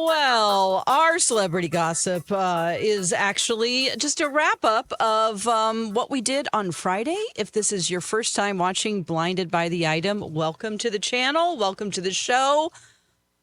Well, our celebrity gossip is actually just a wrap up of what we did on Friday. If this is your first time watching Blinded by the Item, welcome to the channel. Welcome to the show.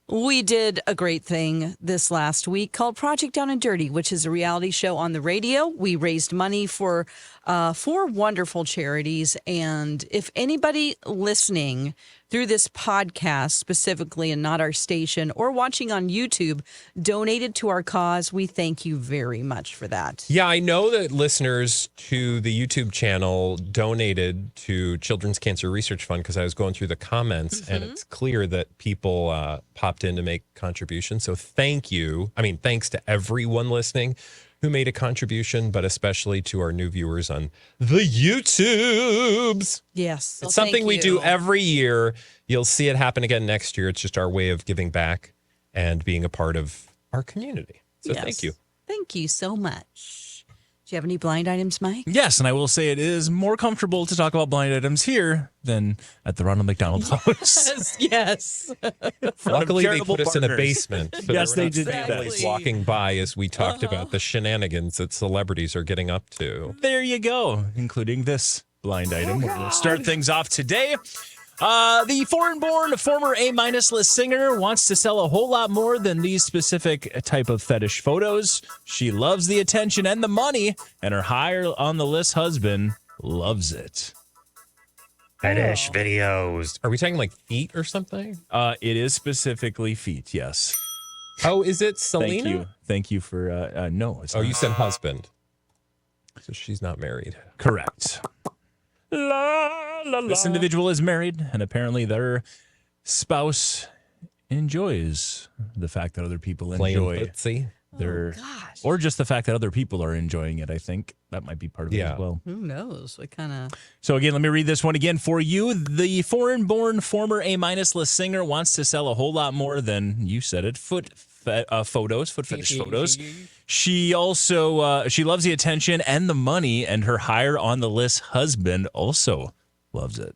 We did a great thing this last week called Project Down and Dirty, which is a reality show on the radio. We raised money for 4 wonderful charities. And if anybody listening through this podcast specifically and not our station or watching on YouTube donated to our cause, we thank you very much for that. Yeah, I know that listeners to the YouTube channel donated to Children's Cancer Research Fund because I was going through the comments and it's clear that people popped in to make contributions. So thank you. I mean, thanks to everyone listening who made a contribution, but especially to our new viewers on the YouTubes. Yes. It's something we do every year. You'll see it happen again next year. It's just our way of giving back and being a part of our community. So thank you. Thank you so much. Do you have any blind items, Mike? Yes, and I will say it is more comfortable to talk about blind items here than at the Ronald McDonald House. Yes. Luckily, they put us in a basement. So Yes, they did. Families walking by as we talked about the shenanigans that celebrities are getting up to. There you go, including this blind item. We'll start things off today. The foreign-born former A-minus list singer wants to sell a whole lot more than these specific type of fetish photos. She loves the attention and the money, and her higher-on-the-list husband loves it. Fetish videos. Are we talking like feet or something? It is specifically feet, yes. Oh, is it Selena? Thank you for, no. It's Oh, not. you said husband. So she's not married. Correct. La, la, la. This individual is married, and apparently their spouse enjoys the fact that other people enjoy footsie. their, or just the fact that other people are enjoying it. I think that might be part of it as well. Who knows? What kind of... So again, let me read this one again for you. The foreign-born former A-minus list singer wants to sell a whole lot more than, you said it, foot fetish photos. She also, she loves the attention and the money, and her higher on the list husband also loves it.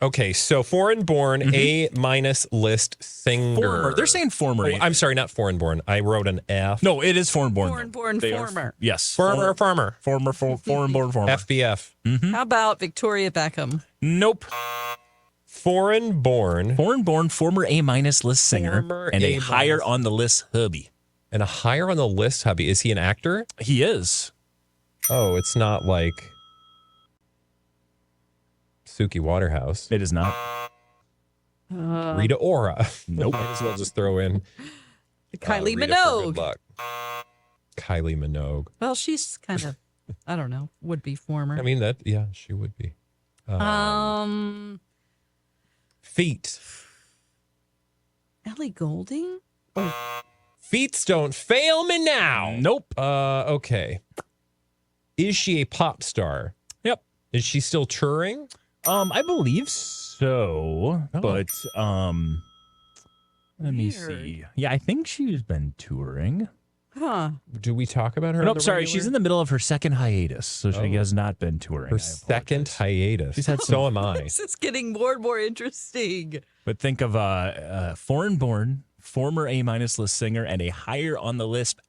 Okay, so foreign-born A-minus list singer. Former. They're saying former. Oh, I'm sorry, not foreign-born. I wrote an F. No, it is foreign-born. Foreign-born former. Yes. Foreign-born. Foreign-born former. FBF. How about Victoria Beckham? Nope. Foreign-born Former A-minus list singer and a higher on the list hubby. And a higher on the list hubby. Is he an actor? He is. Oh, it's not like Suki Waterhouse. It is not. Rita Ora. Nope. Might as well just throw in Kylie Rita for good Minogue. luck. Kylie Minogue. Well, she's kind of, I don't know, would be former. I mean, that, yeah, she would be. Feet. Ellie Goulding? Feets don't fail me now. Nope. Okay. Is she a pop star? Yep. Is she still touring? I believe so. Oh. But let me Weird. see. Yeah, I think she's been touring. Huh. Do we talk about her? Nope, sorry, she's in the middle of her second hiatus, so she has not been touring. her second hiatus. She's had So am I. This is getting more and more interesting. But think of foreign-born, former A-minus list singer, and a higher on the list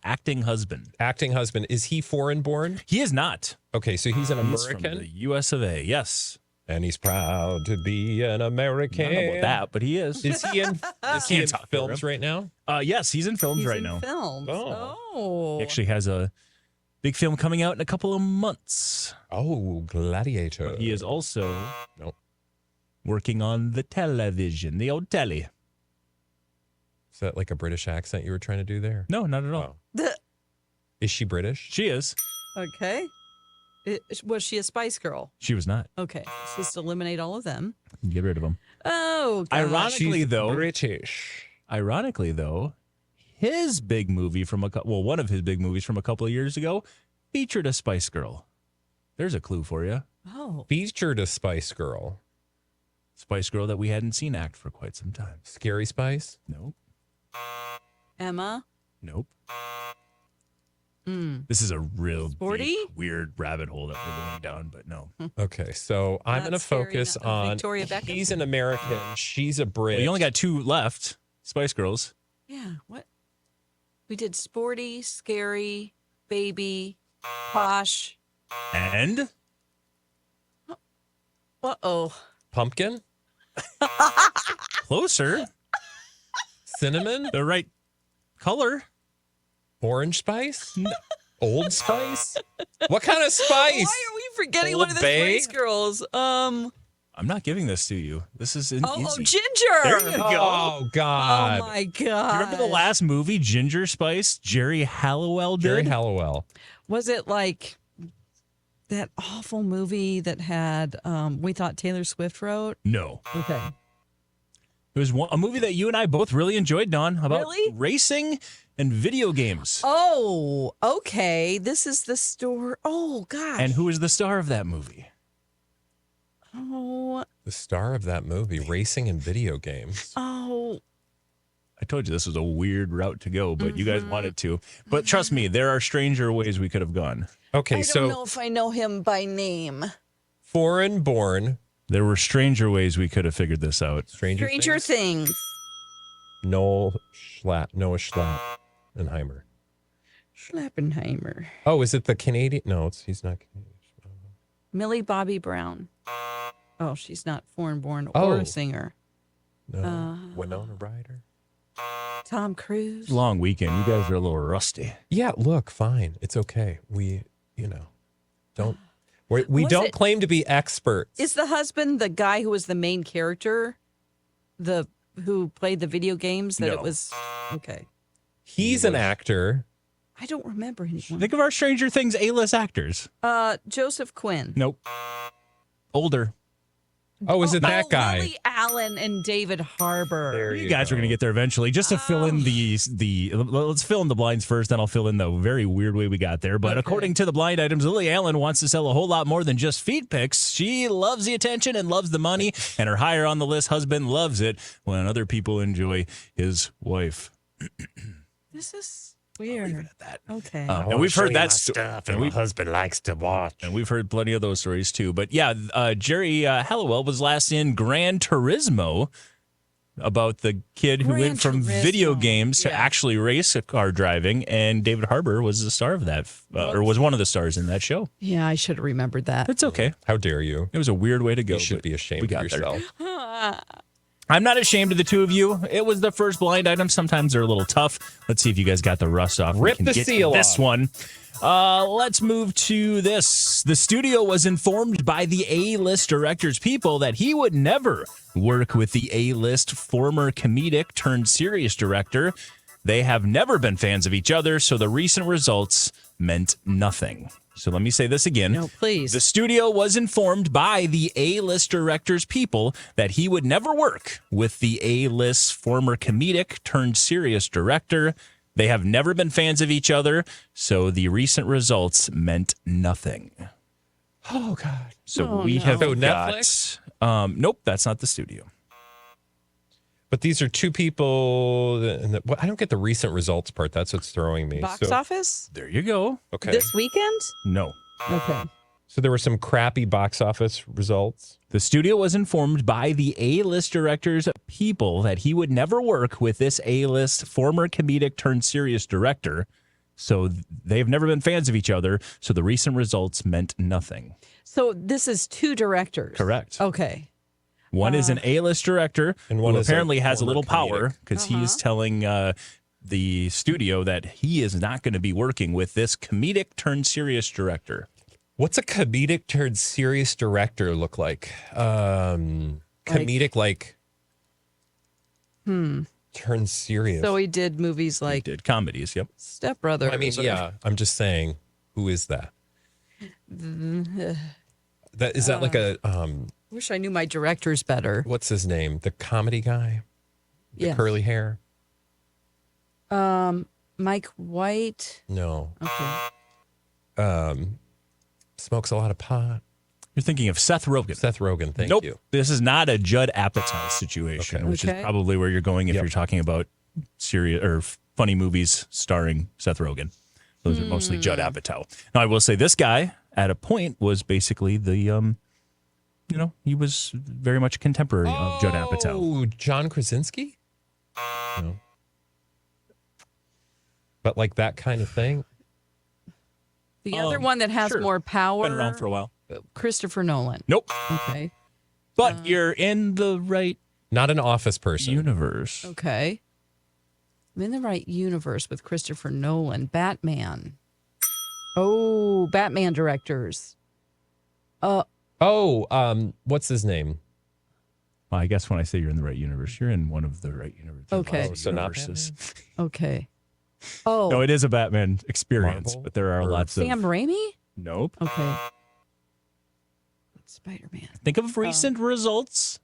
acting husband. Acting husband. Is he foreign born? He is not. Okay, so he's an He's from American. the U.S. of A. Yes. And he's proud to be an American. I don't know about that, but he is. Is he in, Can't talk for films him. right now? Yes, he's in films He's right in now. films. Oh. Oh. He actually has a big film coming out in a couple of months. Oh, Gladiator. He is also Nope. working on the television, the old telly. Is that like a British accent you were trying to do there? No, not at all. Is she British? She is. Okay. Was she a Spice Girl? She was not. Okay. Let's just eliminate all of them. Get rid of him. Oh, gosh. Ironically, though, British. his big movie from one of his big movies from a couple of years ago featured a Spice Girl. There's a clue for you. Oh. Featured a Spice Girl. Spice Girl that we hadn't seen act for quite some time. Scary Spice? Nope. Emma? Nope. This is a real Sporty? deep, weird rabbit hole that we're going down, but no. Okay, so I'm going to Not scary focus enough. on Victoria Beckham. He's an American. She's a Brit. Well, you only got two left, Spice Girls. Yeah. What? We did sporty, scary, baby, posh. And Uh-oh. Pumpkin? closer, Cinnamon? the right color. Orange spice? Old Spice? What kind of spice? Why are we forgetting Old one of the Bay? Spice Girls? I'm not giving this to you. This is easy. Ginger. There you go. Oh, God. Oh my God. You remember the last movie, Ginger Spice? Jerry Halliwell did? Jerry Halliwell. Was it like that awful movie that had we thought Taylor Swift wrote? No. Okay. It was a movie that you and I both really enjoyed, Dawn, about Really? racing and video games. Oh, okay. This is the store. Oh gosh. And who is the star of that movie? Oh, The star of that movie, racing and video games. oh. I told you this was a weird route to go, but you guys wanted to. But trust me, there are stranger ways we could have gone. Okay, I so don't know if I know him by name. foreign born. There were stranger ways we could have figured this out. Stranger Things. Noah Schlappenheimer. Schlappenheimer. Oh, is it the Canadian? No, he's not Canadian. Millie Bobby Brown. Oh, she's not foreign born or Oh. a singer. No, Winona Ryder. Tom Cruise. Long weekend. You guys are a little rusty. Yeah, look, fine. It's okay. We don't. We Was don't it- claim to be experts. Is the husband the guy who was the main character? Who played the video games? That No. it was okay. He's an actor. I don't remember anyone. Think of our Stranger Things A-list actors. Joseph Quinn. Nope. Older. Oh, is it that guy? Lily Allen and David Harbour. There You guys are going to get there eventually. Just to fill in let's fill in the blinds first, then I'll fill in the very weird way we got there. But according to the blind items, Lily Allen wants to sell a whole lot more than just feet pics. She loves the attention and loves the money, and her higher on the list husband loves it when other people enjoy his wife. This is weird. Okay. And we've heard that stuff, and my husband likes to watch. And we've heard plenty of those stories too. But yeah, Jerry Halliwell was last in Gran Turismo about the kid who Gran went from Turismo. video games to Yeah. actually race car driving. And David Harbour was the star of that, or was one of the stars in that show. Yeah, I should have remembered that. It's okay. How dare you? It was a weird way to go. You should but be ashamed we of got there. yourself. I'm not ashamed of the two of you. It was the first blind item. Sometimes they're a little tough. Let's see if you guys got the rust off. Rip We can the get seal this off. one. Let's move to this. The studio was informed by the A-list director's people that he would never work with the A-list former comedic turned serious director. They have never been fans of each other, so the recent results meant nothing. So let me say this again. No, please. The studio was informed by the A-list director's people that he would never work with the A-list former comedic turned serious director. They have never been fans of each other, so the recent results meant nothing. Oh God. So we have So got, Netflix? Nope, that's not the studio. But these are two people. I don't get the recent results part. That's what's throwing me. Box office There you go. Okay. this weekend? No. Okay. So there were some crappy box office results. The studio was informed by the A-list director's people that he would never work with this A-list former comedic turned serious director. So they've never been fans of each other. So the recent results meant nothing. So this is two directors. Correct. Okay. One is an A-list director And one who is a apparently has a former little power comedic. because he is telling the studio that he is not going to be working with this comedic turned serious director. What's a comedic turned serious director look like? Comedic like turned serious. So he did movies like Did comedies, yep. Step Brothers. I mean, yeah. I'm just saying, who is that? That is that like a Wish I knew my directors better. what's his name? The comedy guy, the Yes. curly hair. Mike White. No, Okay. smokes a lot of pot. You're thinking of Seth Rogen. Seth Rogen. Thank nope. you. This is not a Judd Apatow situation, which Okay. is probably where you're going if Yep. you're talking about serious or funny movies starring Seth Rogen. Those are mostly Judd Apatow. Now, I will say this guy at a point was basically the, he was very much a contemporary of Judd Apatow. Oh, John Krasinski. No. But like that kind of thing. The other one that has sure. more power. Been around for a while. Christopher Nolan. Nope. Okay. But you're in the right Not an office person. universe. Okay. I'm in the right universe with Christopher Nolan. Batman. Oh, Batman directors. What's his name? Well, I guess when I say you're in the right universe, you're in one of the right universes. Okay. Oh, so not universes. Okay. Oh, No, it is a Batman experience, Marvel? but there are Or lots of. Sam Raimi? Nope. Okay. Spider-Man. Think of recent results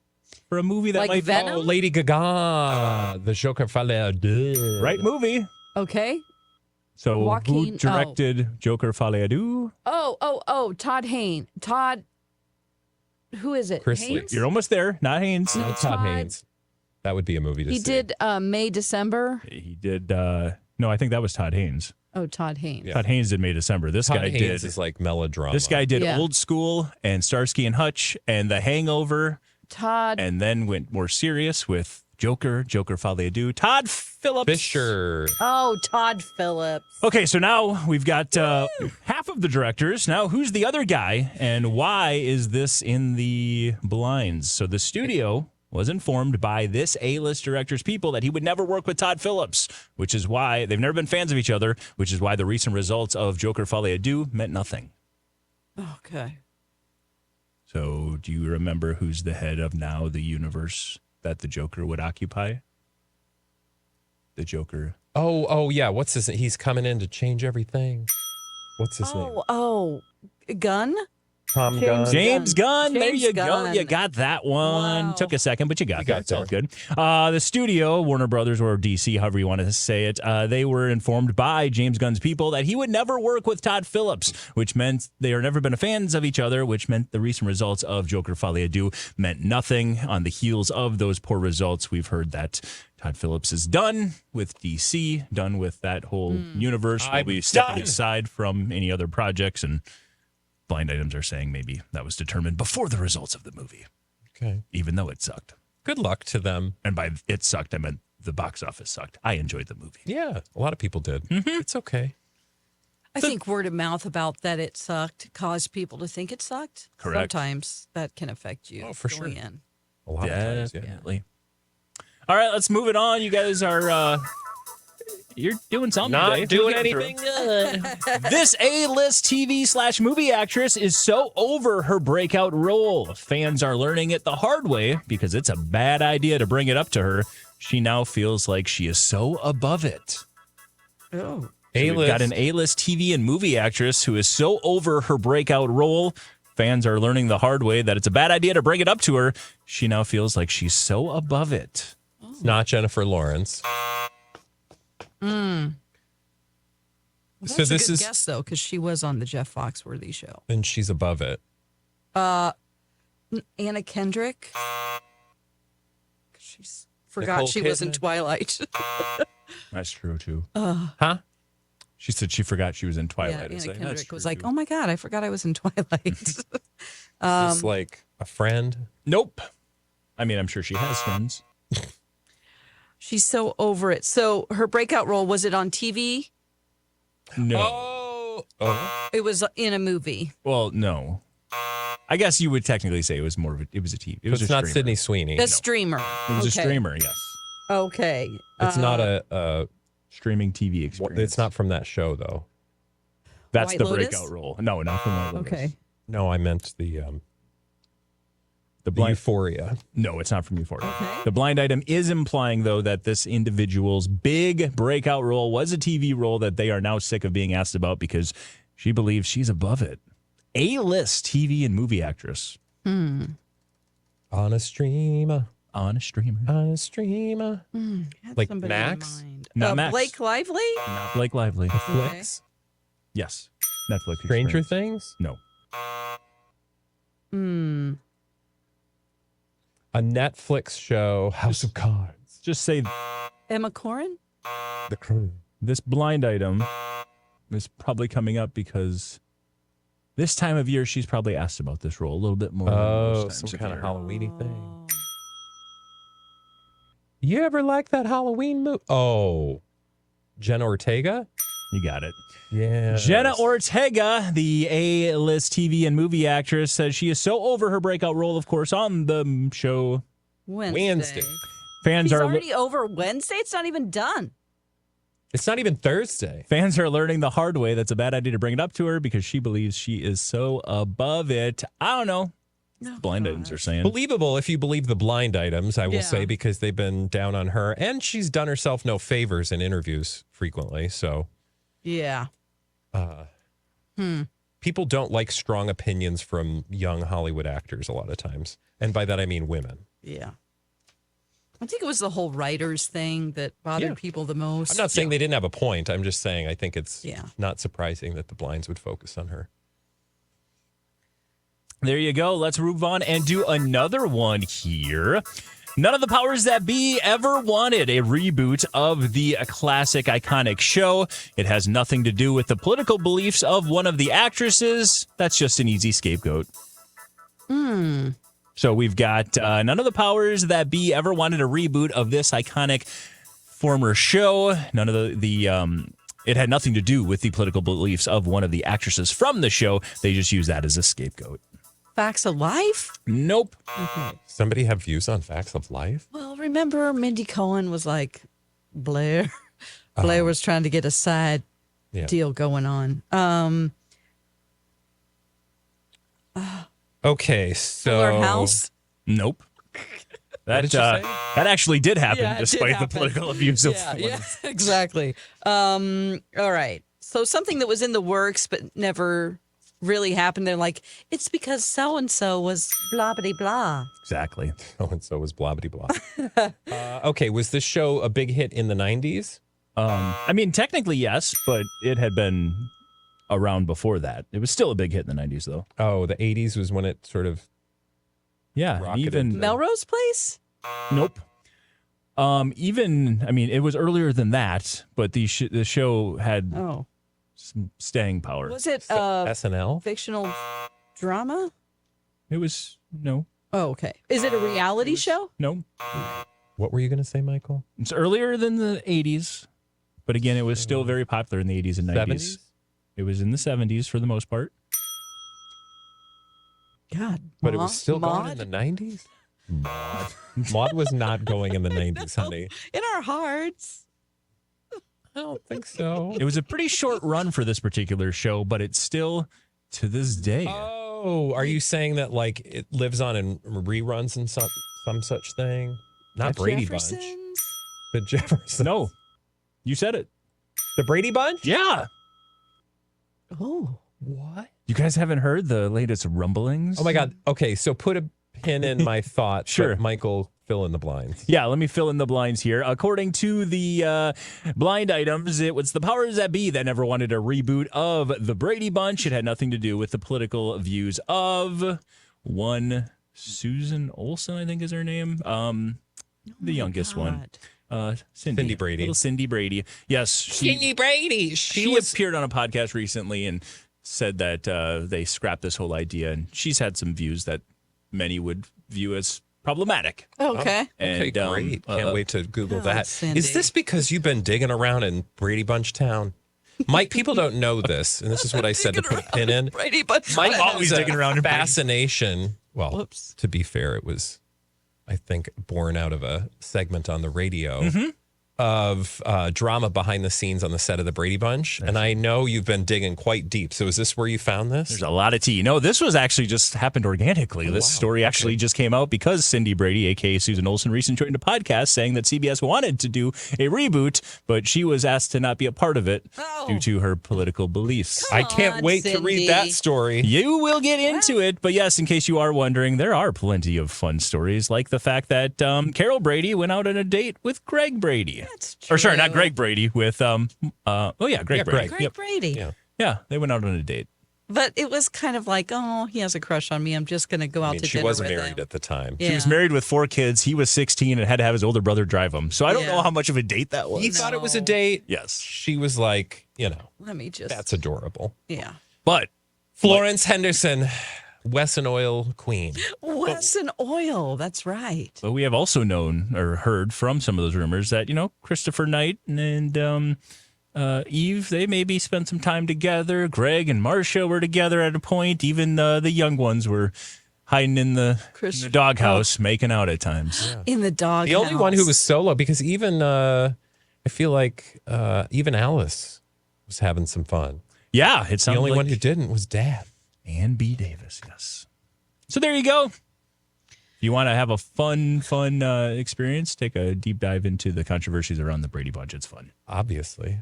for a movie that Like might Venom? Oh, Lady Gaga. The Joker fallait à deux. right movie. Okay. So Joaquin- who directed Joker Fallait à Deux? Todd Haynes. Todd. Who is it? Chris Lee. Haynes? You're almost there. Not Haynes. No, Todd Todd- Haynes. That would be a movie to He see. did May, December. He did. No, I think that was Todd Haynes. Oh, Todd Haynes. Yeah. Todd Haynes did May December. This Todd guy Haynes did. is like melodrama. This guy did Yeah. Old School and Starsky and Hutch and The Hangover, Todd. and then went more serious with Joker Fallait à Deux. Todd Phillips. Fisher. Oh, Todd Phillips. Okay, so now we've got half of the directors. Now, who's the other guy, and why is this in the blinds? So the studio was informed by this A-list director's people that he would never work with Todd Phillips, which is why they've never been fans of each other, which is why the recent results of Joker Fallait à Deux meant nothing. Okay. So do you remember who's the head of now the universe that the Joker would occupy? The Joker. Oh, yeah. What's his name? He's coming in to change everything. What's his name? Gunn? Tom James Gunn. James Gunn. There James you Gunn. go. You got that one. Wow. Took a second, but you got that. got It's all there. good. The studio, Warner Brothers or DC, however you want to say it, they were informed by James Gunn's people that he would never work with Todd Phillips, which meant they are never been fans of each other, which meant the recent results of Joker Fallait à Deux meant nothing. On the heels of those poor results, we've heard that Todd Phillips is done with DC, done with that whole universe. Will I'm be stepping done. aside from any other projects, and blind items are saying maybe that was determined before the results of the movie, Okay. even though it sucked. Good luck to them. And by it sucked, I meant the box office sucked. I enjoyed the movie. Yeah, a lot of people did. It's okay. I think word of mouth about that it sucked caused people to think it sucked. Correct. Sometimes that can affect you. Oh, for going sure. in. A lot of times, yeah. Definitely. All right, let's move it on. You guys are you're doing something Not today. doing We're getting anything good. through. This A-list TV/movie actress is so over her breakout role. Fans are learning it the hard way because it's a bad idea to bring it up to her. She now feels like she is so above it. Oh. So we've got A-list. an A-list TV and movie actress who is so over her breakout role. Fans are learning the hard way that it's a bad idea to bring it up to her. She now feels like she's so above it. It's not Jennifer Lawrence. Well, So that's this a good is- guess, though, because she was on the Jeff Foxworthy show. And she's above it. Anna Kendrick. She's forgot Nicole she was in Kidman. Twilight. That's true, too. Huh? She said she forgot she was in Twilight. yeah, I Anna was like, Kendrick "That's was true, like, too." "Oh my god, I forgot I was in Twilight." Just like a friend. Nope. I mean, I'm sure she has friends. She's so over it. So her breakout role, was it on TV? No. Oh. It was in a movie. Well, no. I guess you would technically say it was more of a, it was a TV. It was It's a not streamer. Sydney Sweeney. A streamer. It was a Okay. streamer, yes. Okay. It's not a Streaming TV experience. it's not from that show though. That's White the Lotus? breakout role. No, not from White Lotus. Okay. No, I meant the blind- Euphoria. No, it's not from Euphoria. Okay. The blind item is implying, though, that this individual's big breakout role was a TV role that they are now sick of being asked about because she believes she's above it. A-list TV and movie actress. On a streamer. On a streamer. On a streamer. Had Like somebody in Max? mind. Not Max. Blake Lively? Not Blake Lively. Netflix. Yes. Netflix. Stranger experience. Things. No. A Netflix show. House of Cards. Just say Emma Corrin? The Crew. this blind item is probably coming up because this time of year she's probably asked about this role a little bit more. than Oh, most some times kind of year. Halloweeny thing. You ever like that Halloween movie? Oh, Jenna Ortega? You got it. Yeah. Jenna Ortega, the A-list TV and movie actress, says she is so over her breakout role, of course, on the show. Wednesday. Fans He's are already over Wednesday. It's not even done. It's not even Thursday. Fans are learning the hard way that's a bad idea to bring it up to her because she believes she is so above it. I don't know. Blind items are saying. Believable if you believe the blind items, I will say, because they've been down on her. And she's done herself no favors in interviews frequently. So, yeah. People don't like strong opinions from young Hollywood actors a lot of times. And by that, I mean women. Yeah. I think it was the whole writers thing that bothered people the most. I'm not saying they didn't have a point. I'm just saying I think it's Yeah. not surprising that the blinds would focus on her. There you go. Let's move on and do another one here. None of the powers that be ever wanted a reboot of the classic iconic show. It has nothing to do with the political beliefs of one of the actresses. That's just an easy scapegoat. So we've got none of the powers that be ever wanted a reboot of this iconic former show. None of it had nothing to do with the political beliefs of one of the actresses from the show. They just use that as a scapegoat. Facts of Life? Nope. Somebody have views on Facts of Life? Well, remember Mindy Cohen was like Blair. Blair was trying to get a side deal going on. Okay, so Fuller House? Nope. That did you say? that actually did happen, Yeah, it did despite the happen. political abuse of. Yeah, exactly. All right. So something that was in the works but never really happened. They're like, it's because so-and-so was blah, blah, blah. Exactly. Oh, and so was blah, blah, blah. Okay, was this show a big hit in the 90s? I mean, technically, yes, but it had been around before that. It was still a big hit in the 90s, though. Oh, the 80s was when it sort of... Yeah, Rocketed even... to- Melrose Place? Nope. It was earlier than that, but the show had Oh. some staying power. Was it SNL? fictional drama? It was, no. Oh, okay. Is it a reality show? No. What were you going to say, Michael? It's earlier than the 80s, but again, it was still very popular in the 80s and 90s. 70s? It was in the 70s for the most part. God. But it was still going Maude? in the 90s? Maud was not going in the 90s, honey. In our hearts. I don't think so. It was a pretty short run for this particular show, but it's still, to this day. Oh, are you saying that like it lives on in reruns and some such thing? Not Brady Bunch, Jeffersons? but Jefferson. No, you said it. The Brady Bunch? Yeah. Oh. What? You guys haven't heard the latest rumblings? Oh my God. Okay, so put a pin in my thought. Sure. But Michael, fill in the blinds. Yeah, let me fill in the blinds here. According to the blind items, it was the powers that be that never wanted a reboot of the Brady Bunch. It had nothing to do with the political views of one Susan Olsen, I think is her name. The youngest one. Cindy Brady. Little Cindy Brady. Yes. Cindy Brady. She appeared on a podcast recently and said that they scrapped this whole idea. And she's had some views that many would view as problematic. Okay. Okay, And, great. Can't wait to Google that. Cindy. Is this because you've been digging around in Brady Bunch Town? Mike, people don't know this, and this is what I said to put a pin in. Brady Bunch. Mike always has a digging around in Brady. fascination. Well, Whoops. to be fair, it was, I think, born out of a segment on the radio Mm-hmm. of drama behind the scenes on the set of the Brady Bunch. And I know you've been digging quite deep. So is this where you found this? There's a lot of tea. No, this was actually just happened organically. This story actually just came out because Cindy Brady, a.k.a. Susan Olsen, recently joined a podcast saying that CBS wanted to do a reboot, but she was asked to not be a part of it due to her political beliefs. I can't on, wait to Cindy. read that story. You will get into it, but yes, in case you are wondering, there are plenty of fun stories, like the fact that Carol Brady went out on a date with Greg Brady. That's Or sorry, not true. Greg Brady, with Greg Brady. Greg. Greg Brady. Yeah. Yeah, they went out on a date. But it was kind of like, oh, he has a crush on me. I'm just going to go out I mean, to she dinner wasn't with married him. at the time. Yeah. She was married with 4 kids. He was 16 and had to have his older brother drive him. So I don't Yeah. know how much of a date that was. He thought it was a date. Yes. She was like, Let me just. that's adorable. Yeah. But Florence Henderson, Wesson Oil Queen. Wesson Oil. That's right. But we have also known or heard from some of those rumors that, Christopher Knight and Eve, they maybe spent some time together. Greg and Marcia were together at a point. Even the young ones were hiding in the doghouse, making out at times. Yeah. In the doghouse. The only one who was solo, because even I feel like even Alice was having some fun. Yeah, it sounds The only like one who didn't was Dad. Ann B. Davis, yes. So there you go. If you want to have a fun experience, take a deep dive into the controversies around the Brady Bunch. It's fun. Obviously.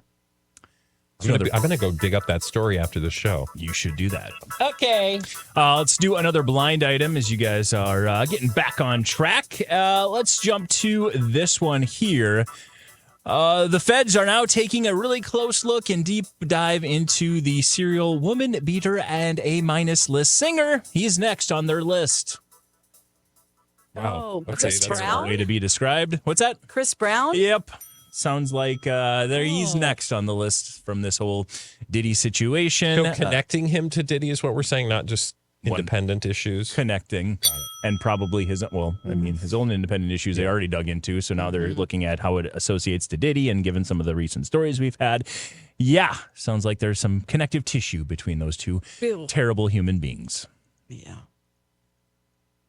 I'm going to go dig up that story after the show. You should do that. Okay. Let's do another blind item as you guys are getting back on track. Let's jump to this one here. The feds are now taking a really close look and deep dive into the serial woman beater and A-minus list singer. He's next on their list. Oh, Okay, Chris that's a Brown? Way to be described. What's that? Chris Brown? Yep. Sounds like he's next on the list from this whole Diddy situation. So connecting him to Diddy is what we're saying, not just independent issues. Connecting, and probably his own independent issues they already dug into. So now they're looking at how it associates to Diddy, and given some of the recent stories we've had, yeah, sounds like there's some connective tissue between those two terrible human beings. Yeah.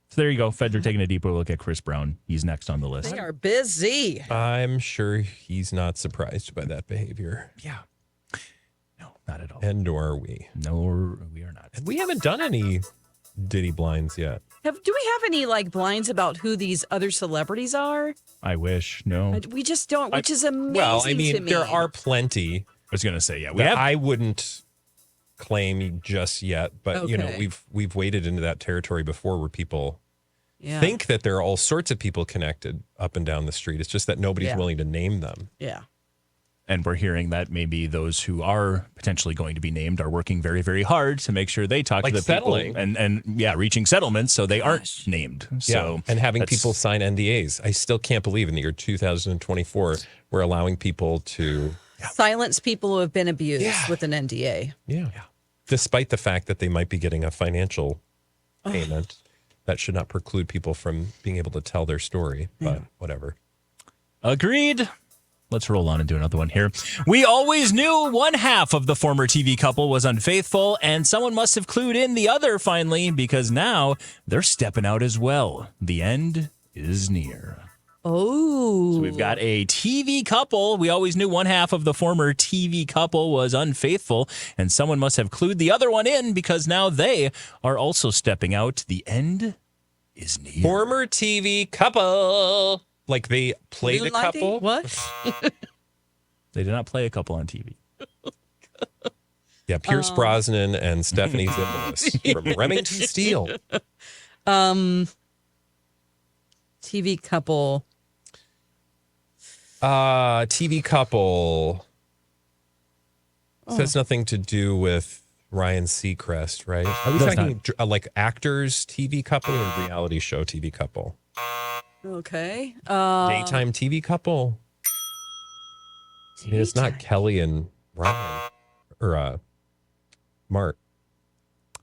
So there you go. Feds are taking a deeper look at Chris Brown. He's next on the list. They are busy. I'm sure he's not surprised by that behavior. Yeah. No, not at all. And nor are we. No, we are not. We haven't done any Diddy blinds yet. Do we have any blinds about who these other celebrities are? I wish. No. We just don't, which is amazing Well, I to mean, me. there are plenty. I was going to say, yeah. That I wouldn't claim just yet, but Okay. we've waded into that territory before where people Yeah. think that there are all sorts of people connected up and down the street. It's just that nobody's Yeah. willing to name them. Yeah. And we're hearing that maybe those who are potentially going to be named are working very, very hard to make sure they talk Like to the settling. people and reaching settlements so they aren't named. So And having that's- people sign NDAs. I still can't believe in the year 2024 we're allowing people to Silence people who have been abused with an NDA. despite the fact that they might be getting a financial payment. That should not preclude people from being able to tell their story, but whatever. Agreed. Let's roll on and do another one here. We always knew one half of the former TV couple was unfaithful, and someone must have clued in the other finally, because now they're stepping out as well. The end is near. Oh. So we've got a TV couple. We always knew one half of the former TV couple was unfaithful, and someone must have clued the other one in because now they are also stepping out. The end is near. Former TV couple. Like they played a Moonlighting? couple. What? They did not play a couple on TV. Yeah, Pierce Brosnan and Stephanie Zimbalist from Remington Steel. TV couple. TV couple. So it's nothing to do with Ryan Seacrest, right? Are we Does talking like actors TV couple or reality show TV couple? Okay. Daytime TV couple? I mean, it's not Kelly and Ryan or Mark.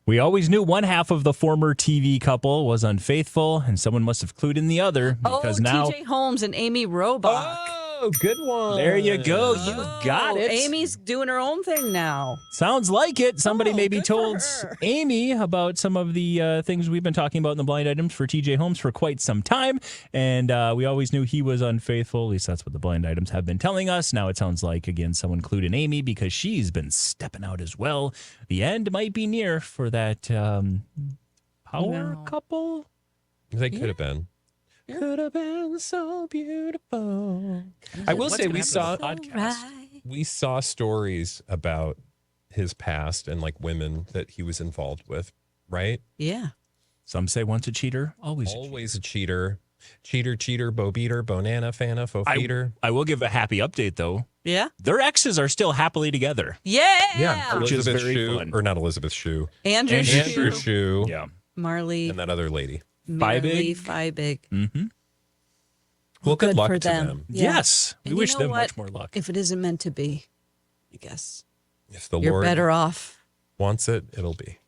We always knew one half of the former TV couple was unfaithful, and someone must have clued in the other because now. TJ Holmes and Amy Robach. Oh, good one. There you go. You got it. Amy's doing her own thing now. Sounds like it. Somebody maybe good for told her. Amy about some of the things we've been talking about in the blind items for TJ Holmes for quite some time. And we always knew he was unfaithful. At least that's what the blind items have been telling us. Now it sounds like, again, someone clued in Amy because she's been stepping out as well. The end might be near for that power couple. They could have been. Could have been so beautiful. I will say we saw stories about his past and like women that he was involved with, right? Yeah. Some say once a cheater, always Always a cheater. Cheater, bo beater, bonana, fana, faux feeder. I will give a happy update, though. Yeah. Their exes are still happily together. Yeah. Which is Elizabeth very Shue, fun. or not Elizabeth Shue. Andrew Andrew Shue. Shue. Yeah. Marley. And that other lady. Marley Fiebig. Fiebig. Mm-hmm. Well, good luck for to them. Yeah. Yes. We And you wish know them what? much more luck. If it isn't meant to be, I guess If the you're Lord better off. wants it, it'll be.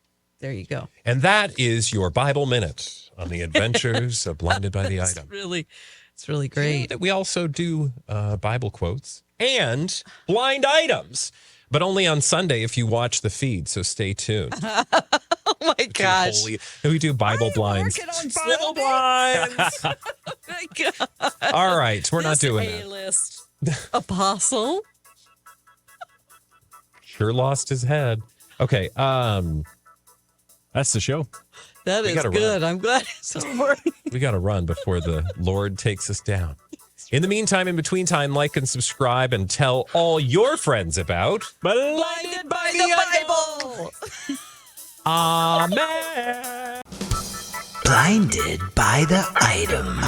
There you go. And that is your Bible Minute on the adventures of Blinded by the Item. It's really great. That we also do Bible quotes and blind items, but only on Sunday if you watch the feed. So stay tuned. Oh my gosh. We do Bible blinds. Bible blinds. Oh my God. All right, we're not This doing that. A-list apostle. Sure lost his head. Okay, That's the show. That is gotta good. run. I'm glad it's over. we got to run before the Lord takes us down. In the meantime, in between time, like and subscribe and tell all your friends about Blinded by the Bible. Amen. Blinded by the item.